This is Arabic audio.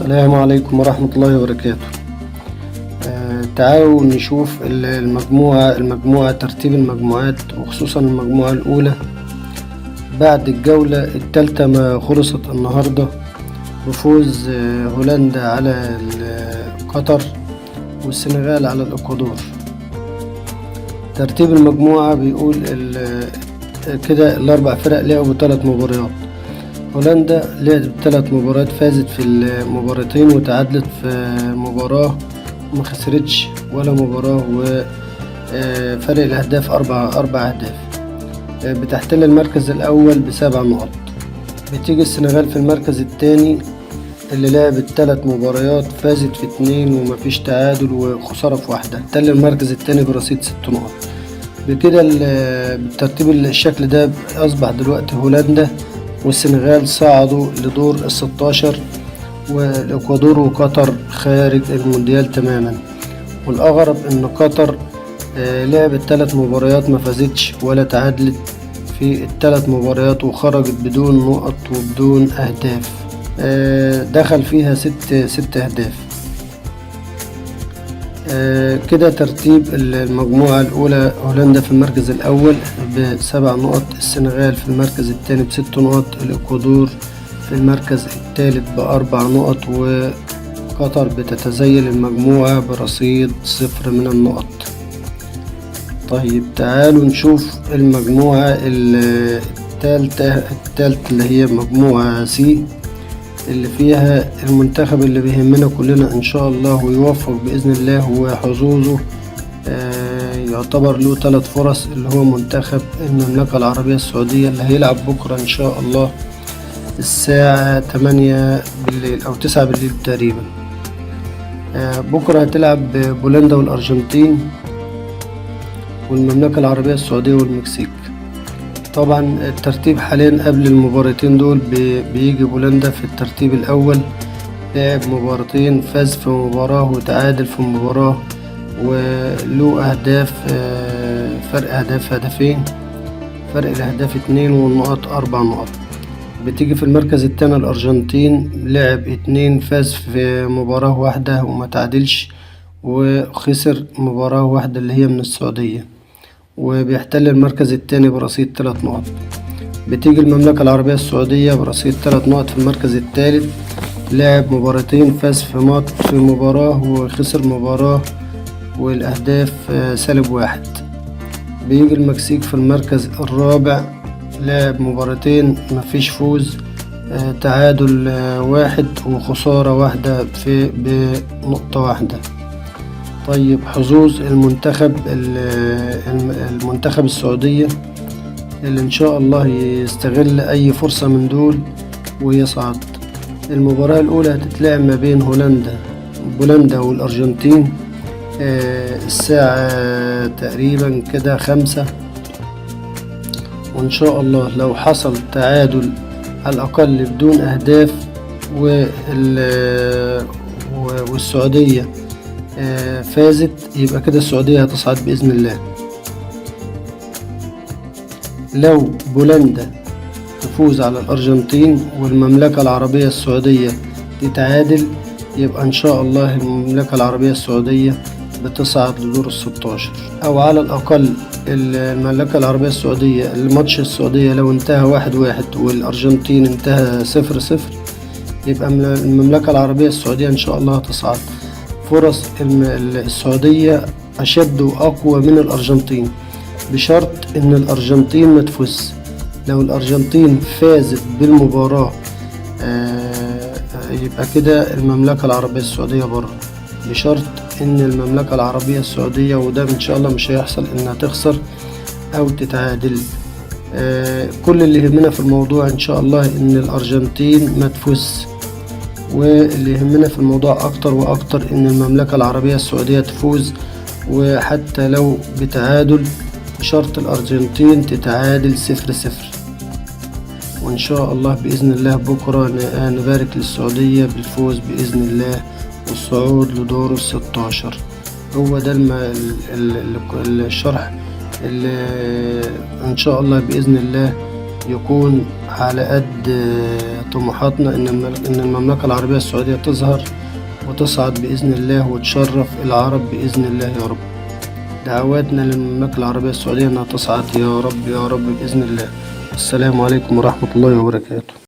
السلام عليكم ورحمة الله وبركاته. تعالوا نشوف المجموعة ترتيب المجموعات، وخصوصا المجموعة الأولى بعد الجولة الثالثة ما خلصت النهاردة بفوز هولندا على قطر والسنغال على الإكوادور. ترتيب المجموعة بيقول كده الأربع فرق لعبوا 3 مباريات. هولندا لعبت 3 مباريات، فازت في المباراتين وتعادلت في مباراة، وما خسرتش ولا مباراة، وفرق الأهداف 4 أهداف. بتحتل المركز الأول ب7 نقط. بتيجي السنغال في المركز الثاني اللي لعبت 3 مباريات، فازت في 2 ومفيش تعادل وخسارة في 1. تحتل المركز الثاني برصيد 6 نقط. بكده بالترتيب الشكل ده أصبح دلوقتي هولندا والسنغال صعدوا لدور ال16، والإكوادور وقطر خارج المونديال تماما. والأغرب إن قطر لعبت 3 مباريات ما فازتش ولا تعادلت في ال3 مباريات، وخرجت بدون نقط وبدون أهداف. دخل فيها 6 أهداف. كده ترتيب المجموعة الأولى: هولندا في المركز الأول ب7 نقط، السنغال في المركز الثاني ب6 نقط، الإكوادور في المركز الثالث ب4 نقط، وقطر بتتزين المجموعة برصيد 0 من النقط. طيب تعالوا نشوف المجموعة الثالثة اللي هي مجموعة سي، اللي فيها المنتخب اللي بيهمنا كلنا ان شاء الله ويوفق باذن الله، وحظوظه يعتبر له 3 فرص، اللي هو منتخب المملكة العربية السعودية اللي هيلعب بكرة ان شاء الله الساعة 8 بالليل او 9 بالليل تقريبا. بكرة هتلعب بولندا والارجنتين والمملكة العربية السعودية والمكسيك. طبعا الترتيب حاليا قبل المباراتين دول بيجي بولندا في الترتيب الأول، لعب مباراتين، فاز في مباراة وتعادل في مباراة، وله أهداف، فرق هدفين، فرق الأهداف 2 والنقط 4 نقط. بتيجي في المركز الثاني الأرجنتين، لعب 2، فاز في مباراة واحدة وما تعادلش، وخسر مباراة واحدة اللي هي من السعودية، وبيحتل المركز الثاني برصيد 3 نقط. بتيجي المملكة العربية السعودية برصيد 3 نقط في المركز الثالث، لعب مباراتين، فاز في مباراة وخسر مباراة، والأهداف -1. بيجي المكسيك في المركز الرابع، لعب مباراتين، مفيش فوز، تعادل 1 وخسارة 1 بنقطة 1. طيب حظوظ المنتخب السعودية اللي ان شاء الله يستغل اي فرصة من دول ويصعد. المباراة الاولى هتتلعب ما بين بولندا والارجنتين الساعة تقريبا كده 5، وان شاء الله لو حصل تعادل على الاقل بدون اهداف والسعودية فازت، يبقى كده السعودية هتصعد بإذن الله. لو بولندا تفوز على الأرجنتين والمملكة العربية السعودية تتعادل، يبقى إن شاء الله المملكة العربية السعودية بتصعد لدور ال16، أو على الأقل المملكة العربية السعودية الماتش السعودية لو انتهى 1-1 والأرجنتين انتهى 0-0، يبقى المملكة العربية السعودية إن شاء الله هتصعد. فرص السعودية أشد وأقوى من الأرجنتين، بشرط إن الأرجنتين ما تفوز. لو الأرجنتين فازت بالمباراة يبقى كده المملكة العربية السعودية بره، بشرط إن المملكة العربية السعودية، وده إن شاء الله مش هيحصل، إنها تخسر أو تتعادل. كل اللي يهمنا في الموضوع إن شاء الله إن الأرجنتين ما تفوز، واللي يهمنا في الموضوع أكتر وأكتر إن المملكة العربية السعودية تفوز، وحتى لو بتعادل شرط الأرجنتين تتعادل 0-0. وإن شاء الله بإذن الله بكرة نبارك للسعودية بالفوز بإذن الله والصعود لدور ال16. هو ده الشرح اللي إن شاء الله بإذن الله يكون على قد طموحاتنا إن المملكة العربية السعودية تظهر وتصعد بإذن الله وتشرف العرب بإذن الله يا رب. دعواتنا للمملكة العربية السعودية إنها تصعد يا رب يا رب بإذن الله. السلام عليكم ورحمة الله وبركاته.